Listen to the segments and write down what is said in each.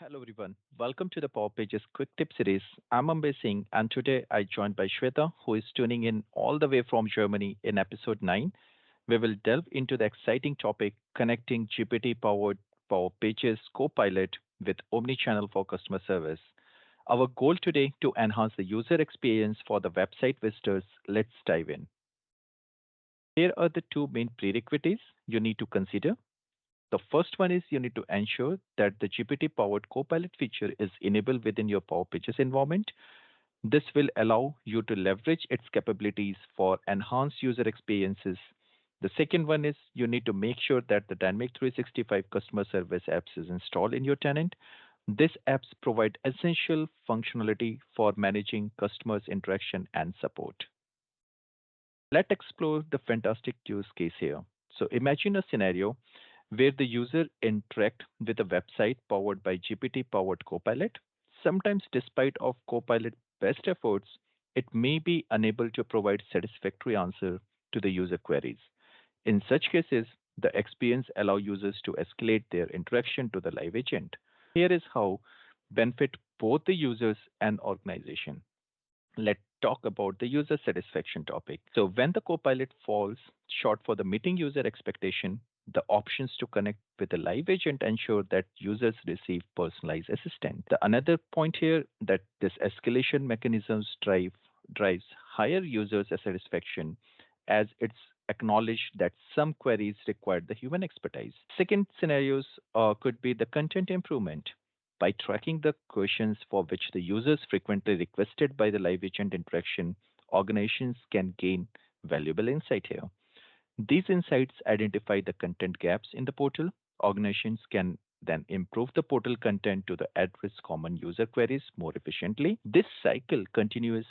Hello everyone. Welcome to the Power Pages Quick Tip series. I'm Singh and today I joined by Shweta who is tuning in all the way from Germany in episode 9. We will delve into the exciting topic connecting GPT powered Power Pages Copilot with Omni-Channel for customer service. Our goal today to enhance the user experience for the website visitors. Let's dive in. Here are the two main prerequisites you need to consider. The first one is you need to ensure that the GPT-powered Copilot feature is enabled within your Power Pages environment. This will allow you to leverage its capabilities for enhanced user experiences. The second one is you need to make sure that the Dynamic 365 customer service apps is installed in your tenant. These apps provide essential functionality for managing customers' interaction and support. Let's explore the fantastic use case here. So imagine a scenario where the user interact with a website powered by GPT-powered Copilot. Sometimes, despite of Copilot best efforts, it may be unable to provide satisfactory answer to the user queries. In such cases, the experience allow users to escalate their interaction to the live agent. Here is how benefit both the users and organization. Let's talk about the user satisfaction topic. So when the copilot falls short for the meeting user expectation, the options to connect with a live agent ensure that users receive personalized assistance. The another point here that this escalation mechanisms drives higher user satisfaction as it's acknowledged that some queries require the human expertise. Second scenarios could be the content improvement. By tracking the questions for which the users frequently requested by the live agent interaction, organizations can gain valuable insight here. These insights identify the content gaps in the portal. Organizations can then improve the portal content to the address common user queries more efficiently. This cycle continuous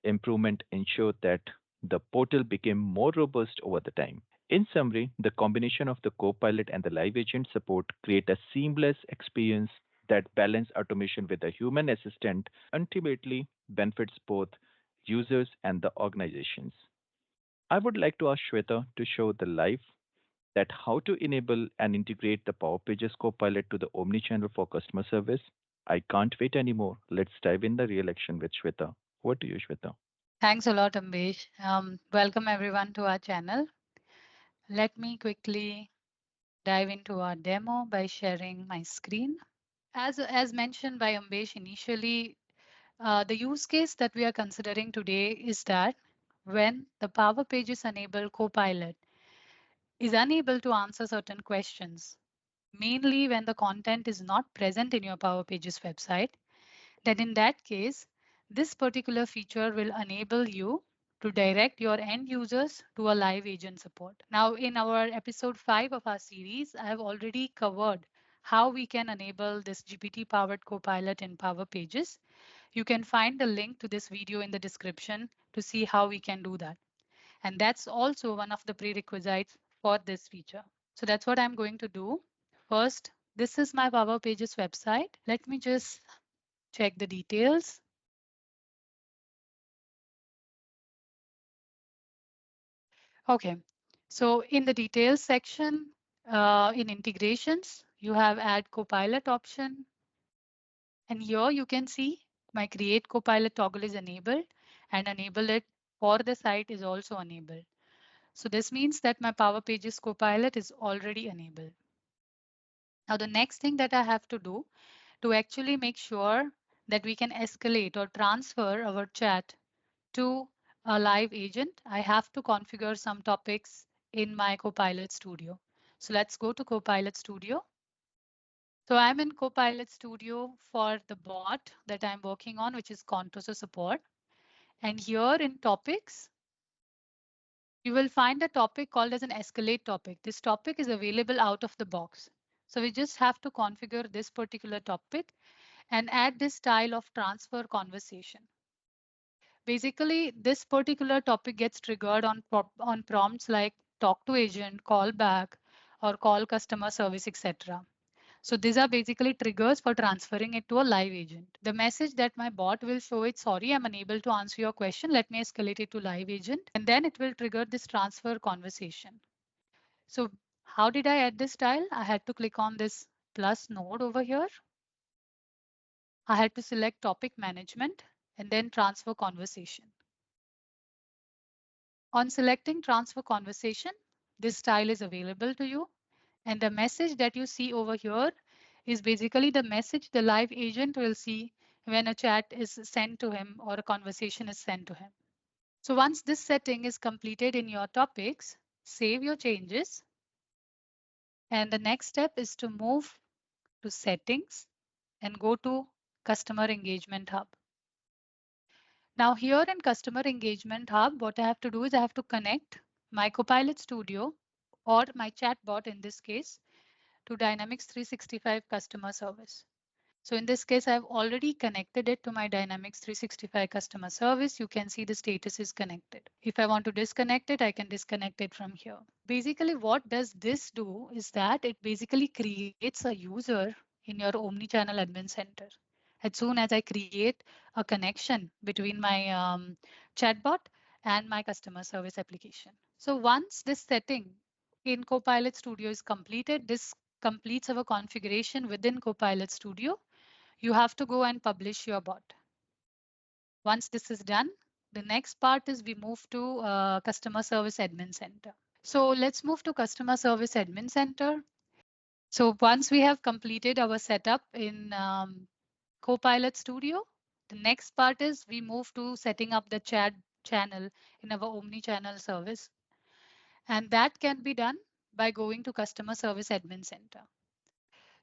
improvement ensure that the portal became more robust over the time. In summary, the combination of the Copilot and the live agent support create a seamless experience that balance automation with a human assistant ultimately benefits both users and the organizations. I would like to ask Shweta to show the live that how to enable and integrate the Power Pages Copilot to the Omni-Channel for customer service. I can't wait anymore. Let's dive in the real action with Shweta. Over to you, Shweta. Thanks a lot, Ambesh. Welcome everyone to our channel. Let me quickly dive into our demo by sharing my screen. As mentioned by Ambesh initially, the use case that we are considering today is that when the Power Pages enable Copilot is unable to answer certain questions, mainly when the content is not present in your Power Pages website, then in that case, this particular feature will enable you to direct your end users to a live agent support. Now, in our episode 5 of our series, I have already covered how we can enable this GPT powered copilot in Power Pages. You can find the link to this video in the description to see how we can do that. And that's also one of the prerequisites for this feature. So that's what I'm going to do. First, this is my Power Pages website. Let me just check the details. Okay, so in the details section, in integrations, you have add copilot option. And here you can see my create copilot toggle is enabled and enable it for the site is also enabled. So this means that my Power Pages Copilot is already enabled. Now the next thing that I have to do to actually make sure that we can escalate or transfer our chat to a live agent, I have to configure some topics in my Copilot Studio. So let's go to Copilot Studio. So I'm in Copilot Studio for the bot that I'm working on, which is Contoso support. And here in topics, you will find a topic called as an escalate topic. This topic is available out of the box. So we just have to configure this particular topic and add this style of transfer conversation. Basically, this particular topic gets triggered on prompts like talk to agent, call back, or call customer service, etc. So these are basically triggers for transferring it to a live agent. The message that my bot will show it, sorry, I'm unable to answer your question. Let me escalate it to live agent. And then it will trigger this transfer conversation. So how did I add this style? I had to click on this plus node over here. I had to select topic management and then transfer conversation. On selecting transfer conversation, this style is available to you. And the message that you see over here is basically the message the live agent will see when a chat is sent to him or a conversation is sent to him. So once this setting is completed in your topics, save your changes. And the next step is to move to settings and go to customer engagement hub. Now here in customer engagement hub, what I have to do is I have to connect my Copilot Studio or my chatbot in this case to Dynamics 365 customer service. So in this case, I've already connected it to my Dynamics 365 customer service. You can see the status is connected. If I want to disconnect it, I can disconnect it from here. Basically, what does this do is that it basically creates a user in your Omnichannel admin center. As soon as I create a connection between my chatbot and my customer service application. So once this setting in Copilot Studio is completed, this completes our configuration within Copilot Studio. You have to go and publish your bot. Once this is done, the next part is we move to Customer Service Admin Center. So let's move to Customer Service Admin Center. So once we have completed our setup in Copilot Studio, the next part is we move to setting up the chat channel in our Omni-Channel service. And that can be done by going to Customer Service Admin Center.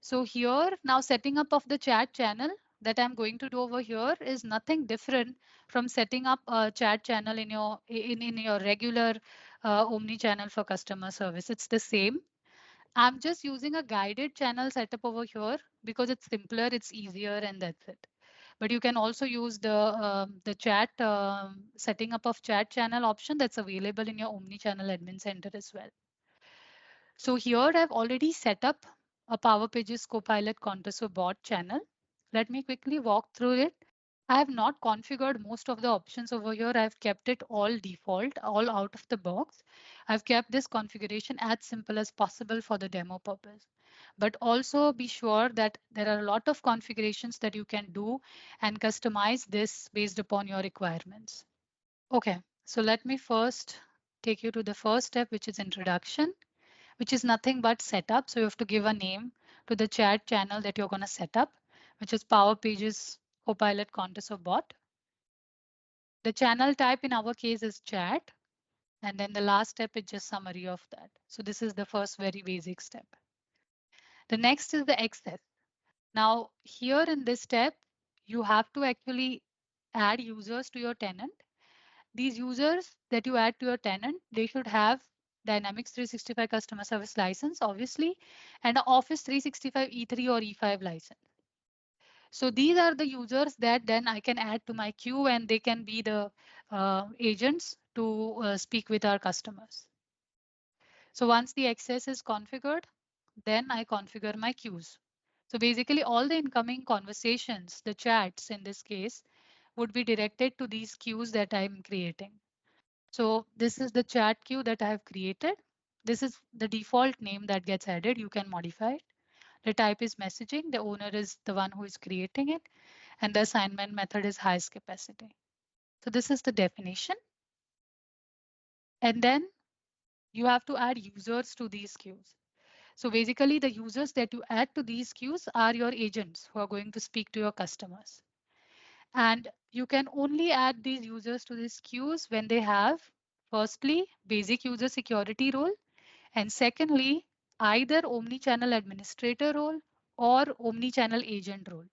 So here now setting up of the chat channel that I'm going to do over here is nothing different from setting up a chat channel in your regular Omni-Channel for customer service. It's the same. I'm just using a guided channel setup over here because it's simpler, it's easier, and that's it. But you can also use the chat setting up of chat channel option that's available in your Omni-Channel admin center as well. So here I've already set up a PowerPages Copilot Contoso bot channel. Let me quickly walk through it. I have not configured most of the options over here. I've kept it all default, all out of the box. I've kept this configuration as simple as possible for the demo purpose. But also be sure that there are a lot of configurations that you can do and customize this based upon your requirements. Okay, so let me first take you to the first step, which is introduction, which is nothing but setup. So you have to give a name to the chat channel that you're going to set up, which is Power Pages Copilot Contoso bot. The channel type in our case is chat. And then the last step is just summary of that. So this is the first very basic step. The next is the access. Now here in this step, you have to actually add users to your tenant. These users that you add to your tenant, they should have Dynamics 365 customer service license, obviously, and an Office 365 E3 or E5 license. So these are the users that then I can add to my queue and they can be the agents to speak with our customers. So once the access is configured, then I configure my queues. So basically all the incoming conversations, the chats in this case, would be directed to these queues that I'm creating. So this is the chat queue that I have created. This is the default name that gets added. You can modify it. The type is messaging. The owner is the one who is creating it. And the assignment method is highest capacity. So this is the definition. And then you have to add users to these queues. So basically the users that you add to these queues are your agents who are going to speak to your customers. And you can only add these users to these queues when they have, firstly, basic user security role, and secondly, either omni-channel administrator role or omni-channel agent role.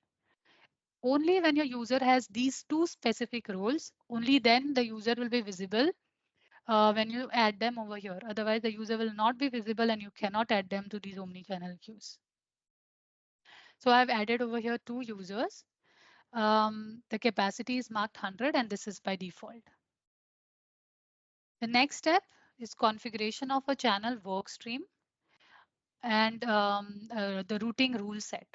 Only when your user has these two specific roles, only then the user will be visible when you add them over here. Otherwise, the user will not be visible and you cannot add them to these omni-channel queues. So I've added over here two users. The capacity is marked 100 and this is by default. The next step is configuration of a channel work stream and the routing rule set.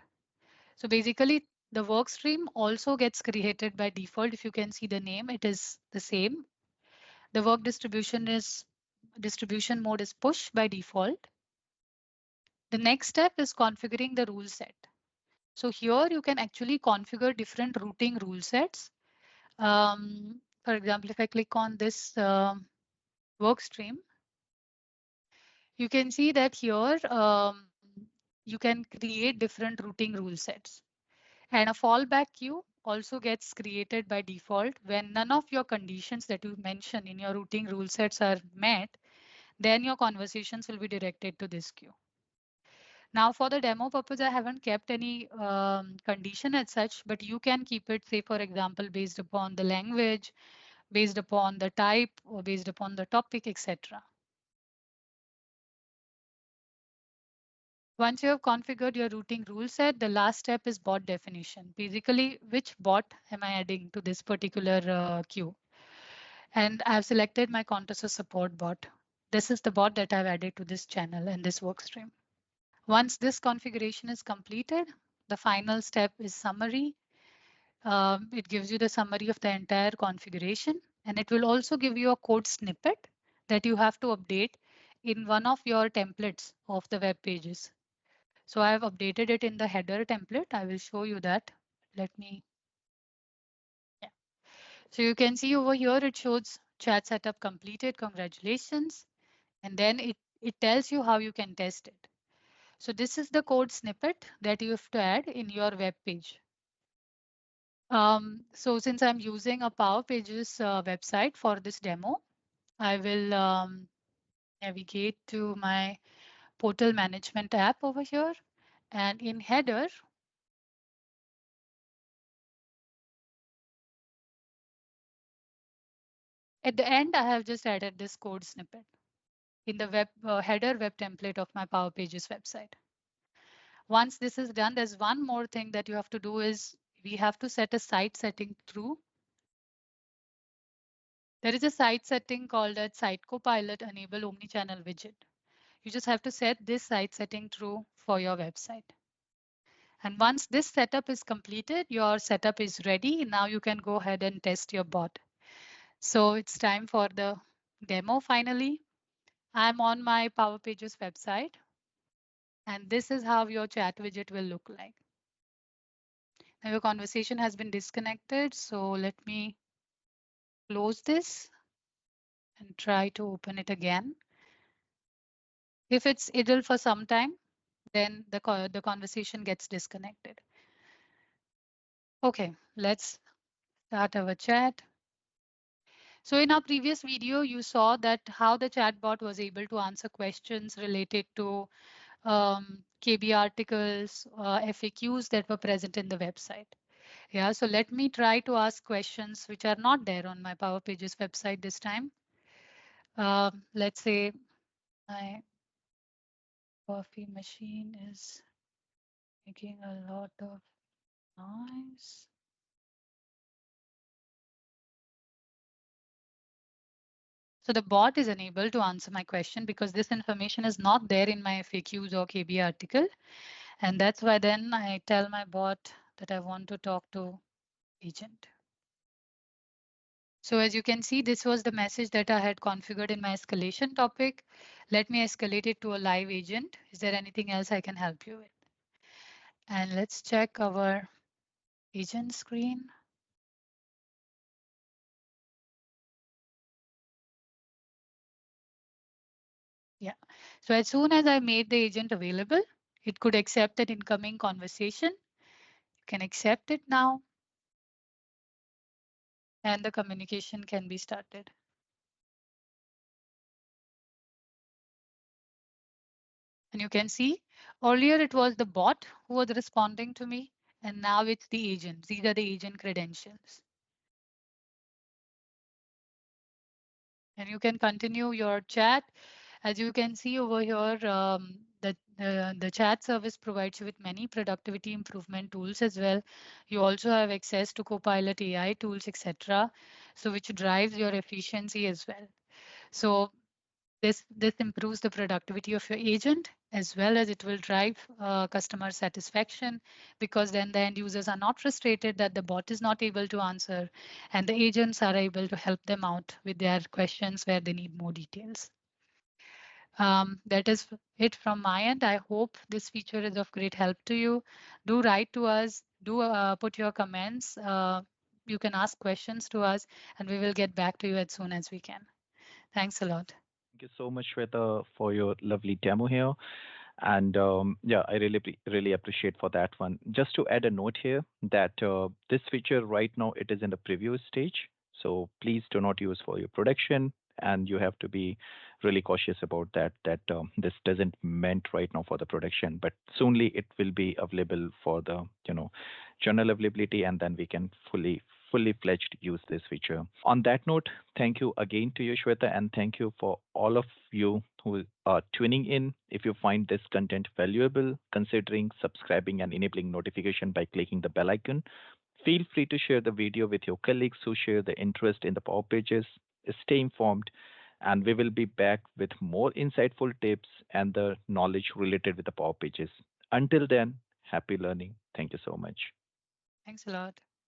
So basically the work stream also gets created by default. If you can see the name, it is the same. The work distribution mode is push by default. The next step is configuring the rule set. So here you can actually configure different routing rule sets. For example, if I click on this work stream, you can see that here you can create different routing rule sets. And a fallback queue also gets created by default when none of your conditions that you mention in your routing rule sets are met, then your conversations will be directed to this queue. Now for the demo purpose, I haven't kept any condition as such, but you can keep it, say, for example, based upon the language, based upon the type, or based upon the topic, etc. Once you have configured your routing rule set, the last step is bot definition. Basically, which bot am I adding to this particular queue? And I've selected my Contoso support bot. This is the bot that I've added to this channel and this workstream. Once this configuration is completed, the final step is summary. It gives you the summary of the entire configuration, and it will also give you a code snippet that you have to update in one of your templates of the web pages. So I have updated it in the header template. I will show you that. Let me. Yeah. So you can see over here, it shows chat setup completed. Congratulations. And then it tells you how you can test it. So this is the code snippet that you have to add in your web page. So since I'm using a PowerPages website for this demo, I will navigate to my portal management app over here. And in header, at the end, I have just added this code snippet in the web header web template of my PowerPages website. Once this is done, there's one more thing that you have to do is we have to set a site setting true. There is a site setting called as Site Copilot Enable Omni-Channel widget. You just have to set this site setting true for your website. And once this setup is completed, your setup is ready. Now you can go ahead and test your bot. So it's time for the demo finally. I'm on my PowerPages website, and this is how your chat widget will look like. Now your conversation has been disconnected, so let me close this and try to open it again. If it's idle for some time, then the conversation gets disconnected. Okay, let's start our chat. So in our previous video, you saw that how the chatbot was able to answer questions related to KB articles, FAQs that were present in the website. Yeah, so let me try to ask questions which are not there on my Power Pages website this time. Let's say my coffee machine is making a lot of noise. So the bot is unable to answer my question because this information is not there in my FAQs or KB article. And that's why then I tell my bot that I want to talk to agent. So as you can see, this was the message that I had configured in my escalation topic. Let me escalate it to a live agent. Is there anything else I can help you with? And let's check our agent screen. Yeah. So as soon as I made the agent available, it could accept an incoming conversation. You can accept it now, and the communication can be started. And you can see earlier it was the bot who was responding to me, and now it's the agent. These are the agent credentials. And you can continue your chat. As you can see over here, the chat service provides you with many productivity improvement tools as well. You also have access to Copilot AI tools, etc. So which drives your efficiency as well. So this improves the productivity of your agent as well as it will drive customer satisfaction because then the end users are not frustrated that the bot is not able to answer and the agents are able to help them out with their questions where they need more details. That is it from my end. I hope this feature is of great help to you. Do write to us. Do put your comments. You can ask questions to us, and we will get back to you as soon as we can. Thanks a lot. Thank you so much, Shweta, for your lovely demo here. And yeah, I really appreciate for that one. Just to add a note here that this feature right now it is in the preview stage, so please do not use for your production, and you have to be really cautious about that. That this doesn't meant right now for the production, but soonly it will be available for the general availability, and then we can fully fledged use this feature. On that note, thank you again to you, Shweta, and thank you for all of you who are tuning in. If you find this content valuable, considering subscribing and enabling notification by clicking the bell icon. Feel free to share the video with your colleagues who share the interest in the Power Pages. Stay informed, and we will be back with more insightful tips and the knowledge related with the Power Pages. Until then, happy learning. Thank you so much. Thanks a lot.